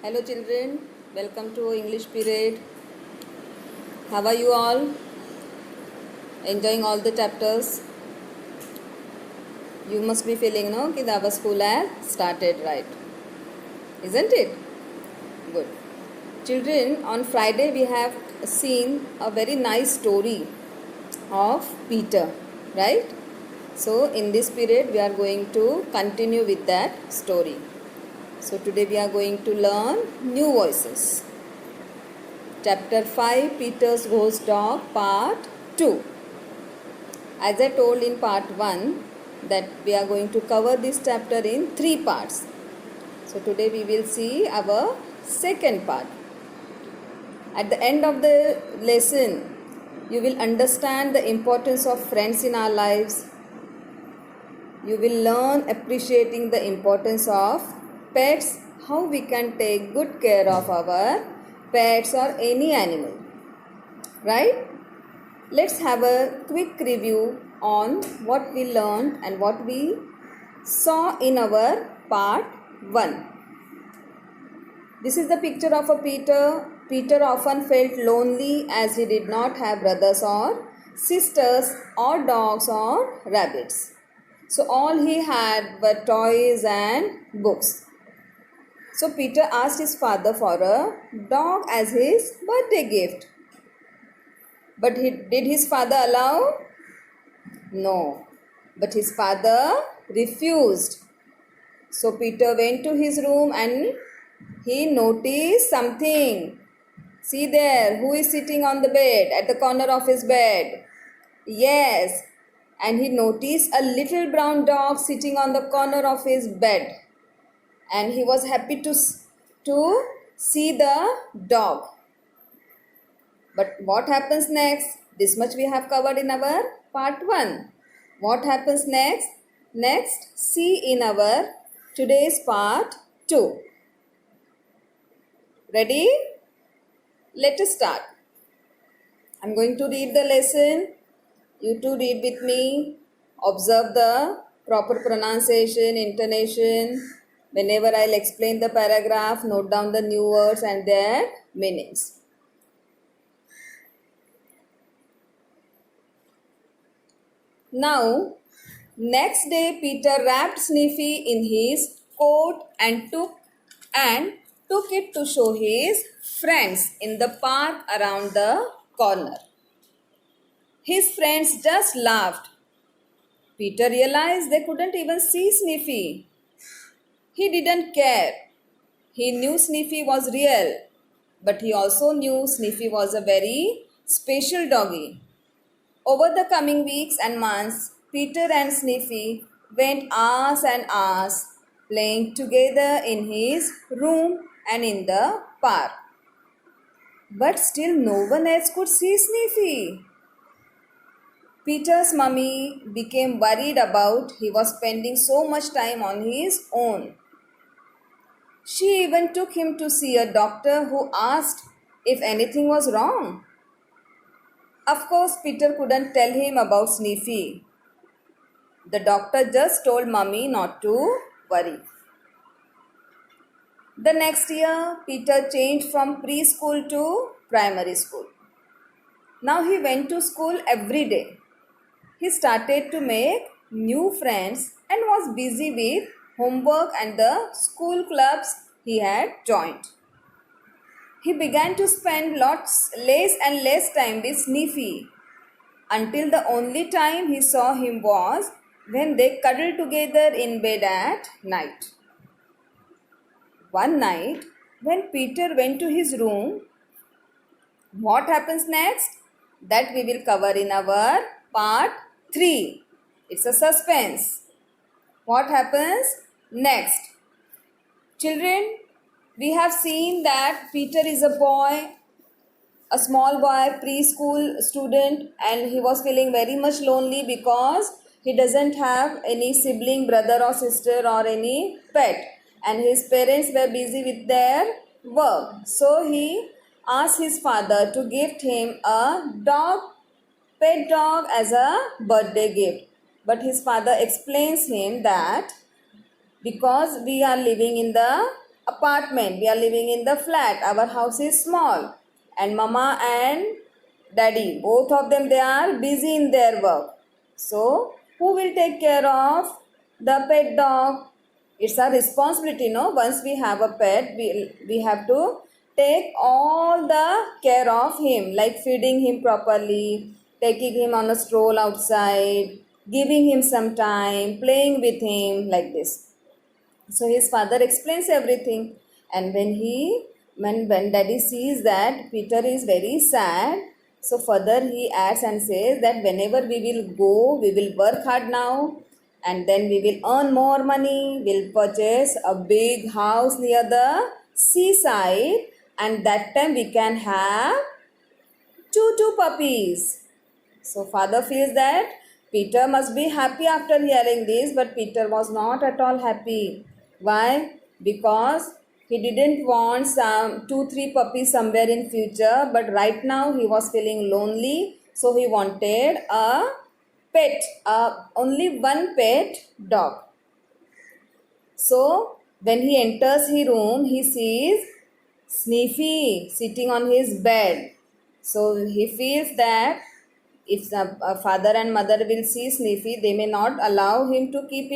Hello children, welcome to English period. How are you all? Enjoying all the chapters? You must be feeling no that our school has started, right? Isn't it? Good. Children, on Friday we have seen a very nice story of Peter, right? So in this period we are going to continue with that story. So today we are going to learn new voices. Chapter 5, Peter's Ghost Dog, Part 2. As I told in Part 1 that we are going to cover this chapter in 3 parts. So today we will see our second part. At the end of the lesson, you will understand the importance of friends in our lives. You will learn appreciating the importance of pets, how we can take good care of our pets or any animal. Right? Let's have a quick review on what we learned and what we saw in our part 1. This is the picture of a Peter. Peter often felt lonely as he did not have brothers or sisters or dogs or rabbits. So all he had were toys and books. So Peter asked his father for a dog as his birthday gift. But did his father allow? No. But his father refused. So Peter went to his room and he noticed something. See there, who is sitting on the bed, at the corner of his bed? Yes. And he noticed a little brown dog sitting on the corner of his bed. And he was happy to see the dog. But what happens next? This much we have covered in our part 1. What happens next? Next, see in our today's part 2. Ready? Let us start. I'm going to read the lesson. You too read with me. Observe the proper pronunciation, intonation. Whenever I'll explain the paragraph, note down the new words and their meanings. Now, next day Peter wrapped Sniffy in his coat and took it to show his friends in the park around the corner. His friends just laughed. Peter realized they couldn't even see Sniffy. He didn't care. He knew Sniffy was real, but he also knew Sniffy was a very special doggy. Over the coming weeks and months, Peter and Sniffy went hours and hours playing together in his room and in the park. But still no one else could see Sniffy. Peter's mummy became worried about he was spending so much time on his own. She even took him to see a doctor who asked if anything was wrong. Of course, Peter couldn't tell him about Sniffy. The doctor just told Mummy not to worry. The next year, Peter changed from preschool to primary school. Now he went to school every day. He started to make new friends and was busy with homework and the school clubs he had joined. He began to spend less and less time with Sniffy until the only time he saw him was when they cuddled together in bed at night. One night, when Peter went to his room, what happens next? That we will cover in our part 3. It's a suspense. What happens next? Children, we have seen that Peter is a boy, a small boy, preschool student, and he was feeling very much lonely because he doesn't have any sibling, brother or sister or any pet, and his parents were busy with their work. So he asked his father to gift him a pet dog as a birthday gift. But his father explains him that because we are living in the apartment. We are living in the flat. Our house is small. And mama and daddy, both of them, they are busy in their work. So, who will take care of the pet dog? It's our responsibility, no? Once we have a pet, we have to take all the care of him, like feeding him properly, taking him on a stroll outside, giving him some time, playing with him, like this. So his father explains everything, and when daddy sees that Peter is very sad, so further he adds and says that whenever we will go, we will work hard now, and then we will earn more money, we'll purchase a big house near the seaside, and that time we can have two puppies. So father feels that Peter must be happy after hearing this, but Peter was not at all happy. Why? Because he didn't want some 2-3 puppies somewhere in future, but right now he was feeling lonely, so he wanted a pet, only one pet dog. So when he enters his room, he sees Sniffy sitting on his bed. So he feels that if the father and mother will see Sniffy, they may not allow him to keep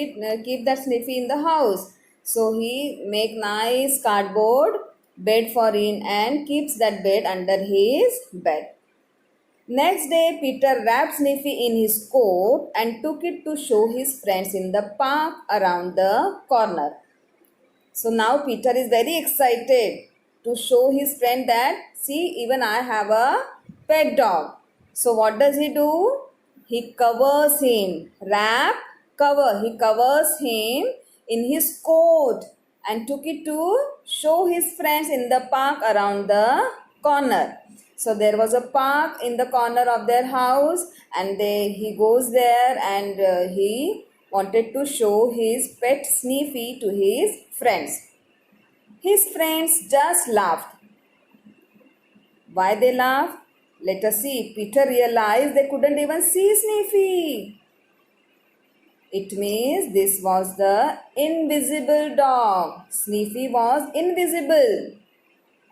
that Sniffy in the house. So he make nice cardboard bed for him and keeps that bed under his bed. Next day, Peter wrapped Sniffy in his coat and took it to show his friends in the park around the corner. So now Peter is very excited to show his friend that, see, even I have a pet dog. So what does he do? He covers him. Wrap, cover. He covers him in his coat and took it to show his friends in the park around the corner. So there was a park in the corner of their house, and he goes there, and he wanted to show his pet Sniffy to his friends. His friends just laughed. Why they laughed? Let us see. Peter realized they couldn't even see Sniffy. It means this was the invisible dog. Sniffy was invisible.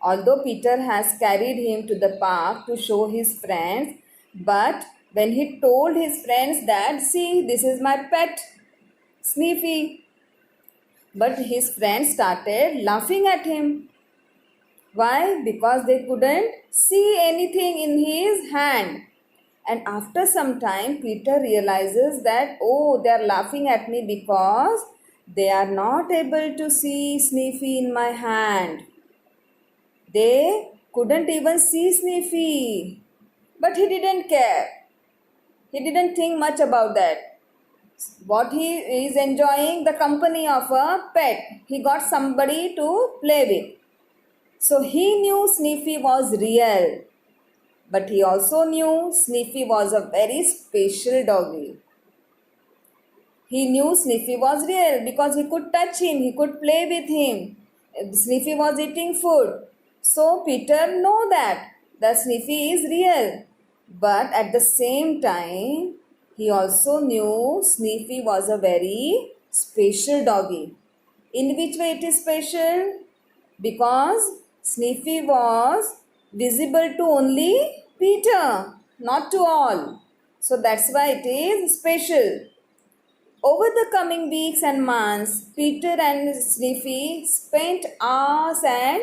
Although Peter has carried him to the park to show his friends, but when he told his friends that, see, this is my pet, Sniffy, but his friends started laughing at him. Why? Because they couldn't see anything in his hand. And after some time, Peter realizes that, oh, they are laughing at me because they are not able to see Sniffy in my hand. They couldn't even see Sniffy. But he didn't care. He didn't think much about that. What he is enjoying, the company of a pet. He got somebody to play with. So he knew Sniffy was real. But he also knew Sniffy was a very special doggy. He knew Sniffy was real because he could touch him, he could play with him. Sniffy was eating food. So Peter knew that the Sniffy is real. But at the same time, he also knew Sniffy was a very special doggy. In which way it is special? Because Sniffy was visible to only Peter, not to all. So that's why it is special. Over the coming weeks and months, Peter and Sniffy spent hours and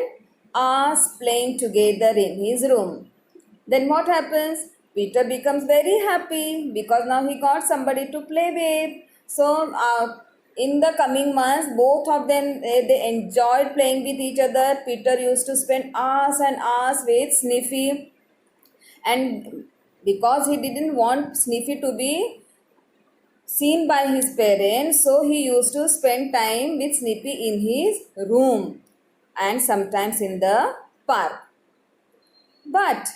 hours playing together in his room. Then what happens? Peter becomes very happy because now he got somebody to play with. So in the coming months, both of them they enjoyed playing with each other. Peter used to spend hours and hours with Sniffy, and because he didn't want Sniffy to be seen by his parents, so he used to spend time with Sniffy in his room and sometimes in the park. But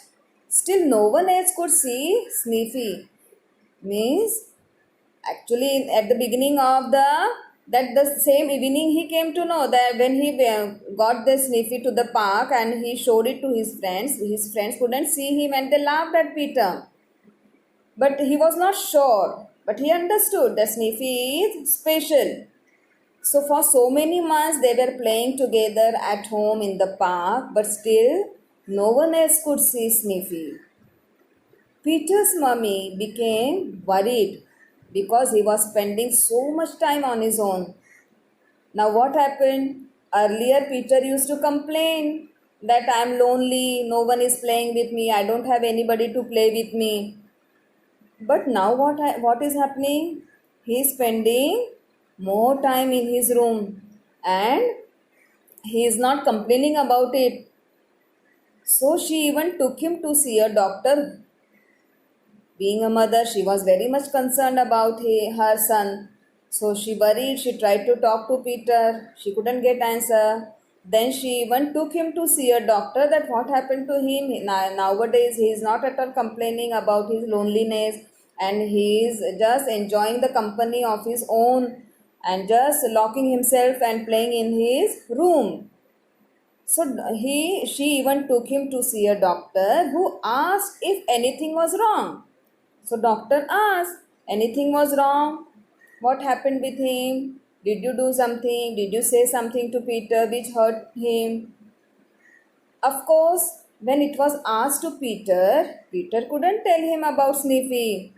still no one else could see Sniffy. Means actually at the beginning of the same evening he came to know that when he got the Sniffy to the park and he showed it to his friends couldn't see him and they laughed at Peter. But he was not sure. But he understood that Sniffy is special. So for so many months they were playing together at home in the park, but still no one else could see Sniffy. Peter's mummy became worried because he was spending so much time on his own. Now, what happened? Earlier, Peter used to complain that I'm lonely, no one is playing with me, I don't have anybody to play with me. But now, what is happening? He's spending more time in his room and he is not complaining about it. So, she even took him to see a doctor. Being a mother, she was very much concerned about her son. So she worried, she tried to talk to Peter, she couldn't get answer. Then she even took him to see a doctor that what happened to him. Nowadays he is not at all complaining about his loneliness and he is just enjoying the company of his own and just locking himself and playing in his room. So she even took him to see a doctor who asked if anything was wrong. So doctor asked, anything was wrong? What happened with him? Did you do something? Did you say something to Peter which hurt him? Of course, when it was asked to Peter, Peter couldn't tell him about Sniffy.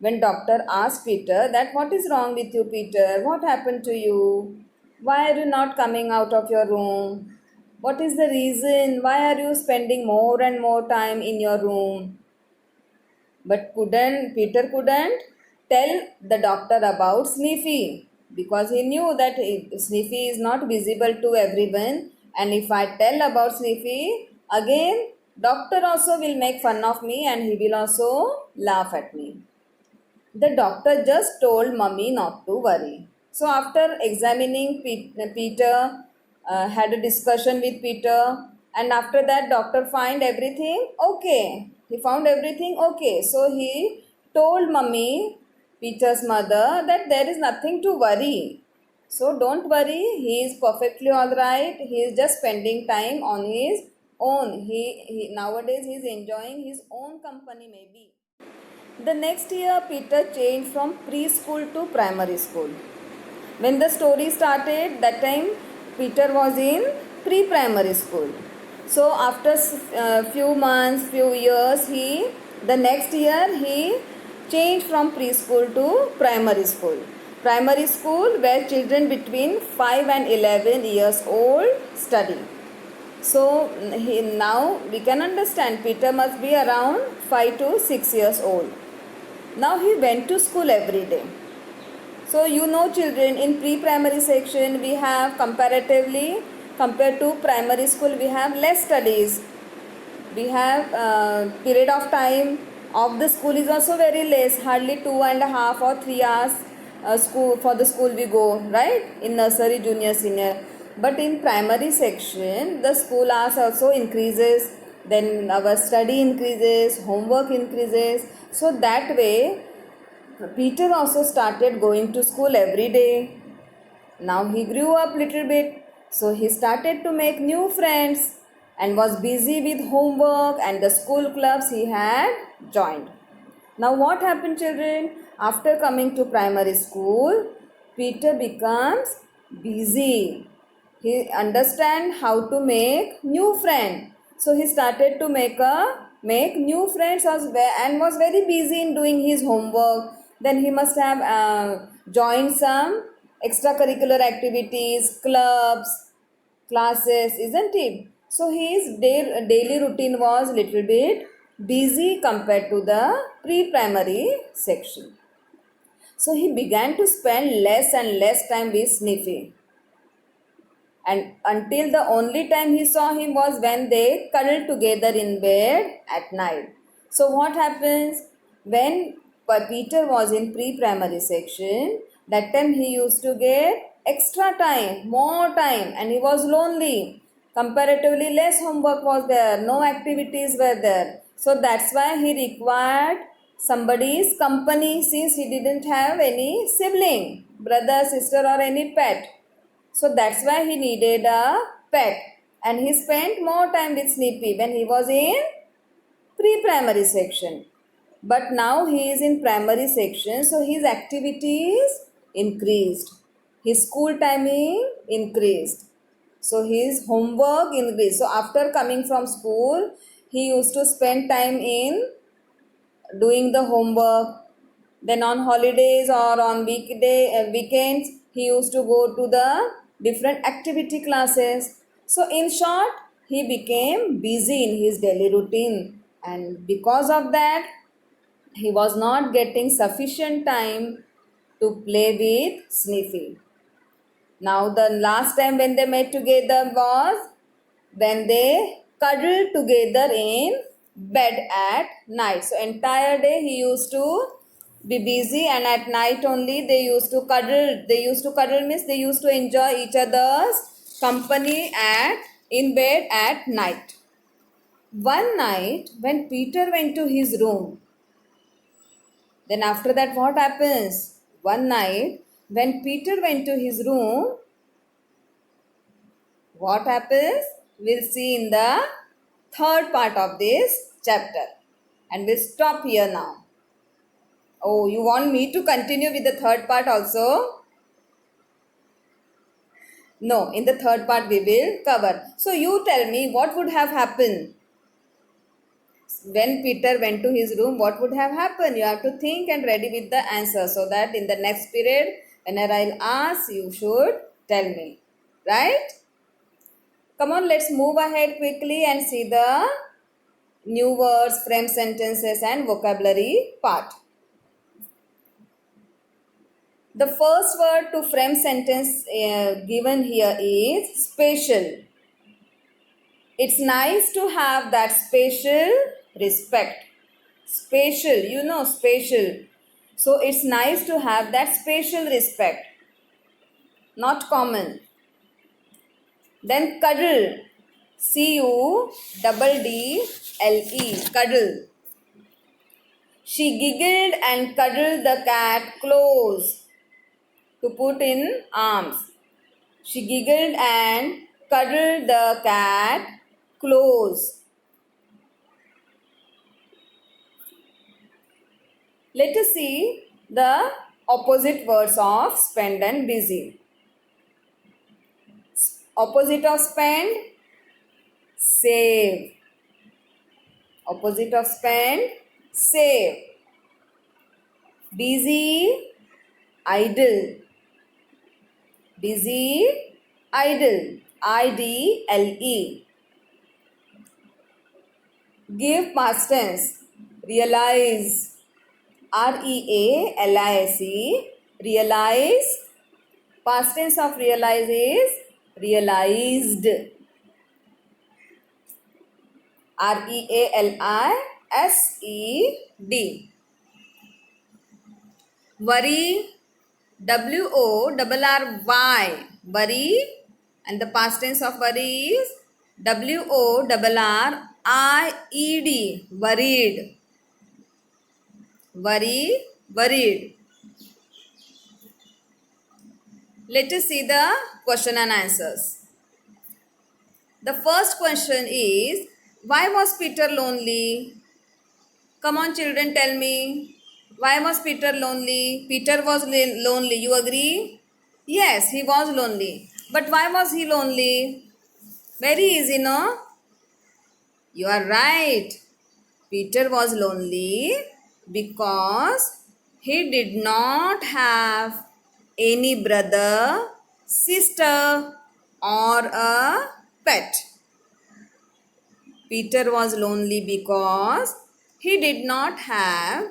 When doctor asked Peter that what is wrong with you, Peter? What happened to you? Why are you not coming out of your room? What is the reason? Why are you spending more and more time in your room? But Peter couldn't tell the doctor about Sniffy because he knew that Sniffy is not visible to everyone, and if I tell about Sniffy again, doctor also will make fun of me and he will also laugh at me. The doctor just told mummy not to worry. So after examining Peter, had a discussion with Peter, and after that doctor find everything okay. He found everything okay. So he told mummy, Peter's mother, that there is nothing to worry. So don't worry, he is perfectly all right. He is just spending time on his own. He nowadays he is enjoying his own company maybe. The next year, Peter changed from preschool to primary school. When the story started, that time Peter was in pre-primary school. So after few months, few years, the next year he changed from preschool to primary school. Primary school where children between 5 and 11 years old study. So now we can understand Peter must be around 5 to 6 years old. Now he went to school every day. So you know children, in pre-primary section we have comparatively compared to primary school we have less studies. We have period of time of the school is also very less, hardly 2.5 or 3 hours school for the school we go, right, in nursery, junior, senior. But in primary section the school hours also increases, then our study increases, homework increases. So that way Peter also started going to school every day. Now he grew up little bit, so he started to make new friends and was busy with homework and the school clubs he had joined. Now what happened children? After coming to primary school, Peter becomes busy. He understand how to make new friend. So he started to make new friends as well and was very busy in doing his homework. Then he must have joined some extracurricular activities, clubs, classes, isn't it? So his daily routine was little bit busy compared to the pre-primary section. So he began to spend less and less time with Sniffy. And until the only time he saw him was when they cuddled together in bed at night. So what happens when Peter was in pre-primary section, that time he used to get extra time, more time, and he was lonely. Comparatively less homework was there, no activities were there. So that's why he required somebody's company since he didn't have any sibling, brother, sister or any pet. So that's why he needed a pet. And he spent more time with Snippy when he was in pre-primary section. But now he is in primary section, so his activities increased. his school timing increased. So his homework increased. So after coming from school, he used to spend time in doing the homework. Then on holidays or on weekends, he used to go to the different activity classes. So in short, he became busy in his daily routine, and because of that, he was not getting sufficient time to play with Sniffy. Now, the last time when they met together was when they cuddled together in bed at night. So, entire day he used to be busy, and at night only they used to cuddle. They used to cuddle means they used to enjoy each other's company at in bed at night. One night when Peter went to his room, then after that what happens? One night when Peter went to his room, what happens? We'll see in the third part of this chapter. And we'll stop here now. Oh, you want me to continue with the third part also? No, in the third part we will cover. So you tell me what would have happened when Peter went to his room. What would have happened? You have to think and ready with the answer, so that in the next period, whenever I'll ask, you should tell me. Right? Come on, let's move ahead quickly and see the new words, frame sentences and vocabulary part. The first word to frame sentence given here is spatial. It's nice to have that spatial respect. Spatial, you know, spatial. So it's nice to have that spatial respect. Not common. Then cuddle. Cuddle. Cuddle. She giggled and cuddled the cat close. To put in arms. She giggled and cuddled the cat close. Let us see the opposite words of spend and busy. Opposite of spend, save. Opposite of spend, save. Busy, idle. Busy, idle. IDLE. Give past tense, realize. REALISE. Realize. Past tense of realize is realized. REALISED. Worry. WORRY. Worry. And the past tense of worry is WORRIED. Worried. Worry. Worried. Let us see the question and answers. The first question is, why was Peter lonely? Come on children, tell me. Why was Peter lonely? Peter was lonely. You agree? Yes, he was lonely. But why was he lonely? Very easy, no? You are right. Peter was lonely because he did not have any brother, sister, or a pet. Peter was lonely because he did not have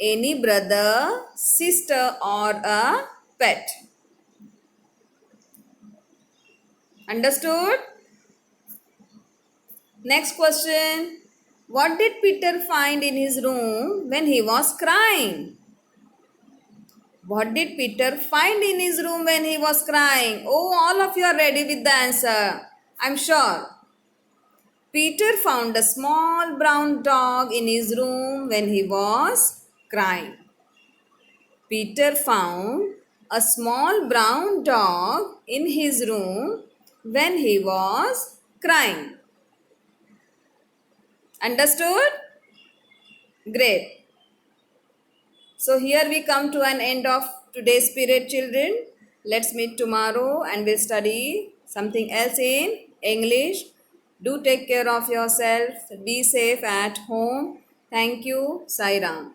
any brother, sister, or a pet. Understood? Next question. What did Peter find in his room when he was crying? What did Peter find in his room when he was crying? Oh, all of you are ready with the answer. I'm sure. Peter found a small brown dog in his room when he was crying. Peter found a small brown dog in his room when he was crying. Understood? Great. So here we come to an end of today's period, children. Let's meet tomorrow and we'll study something else in English. Do take care of yourself. Be safe at home. Thank you. Sai Ram.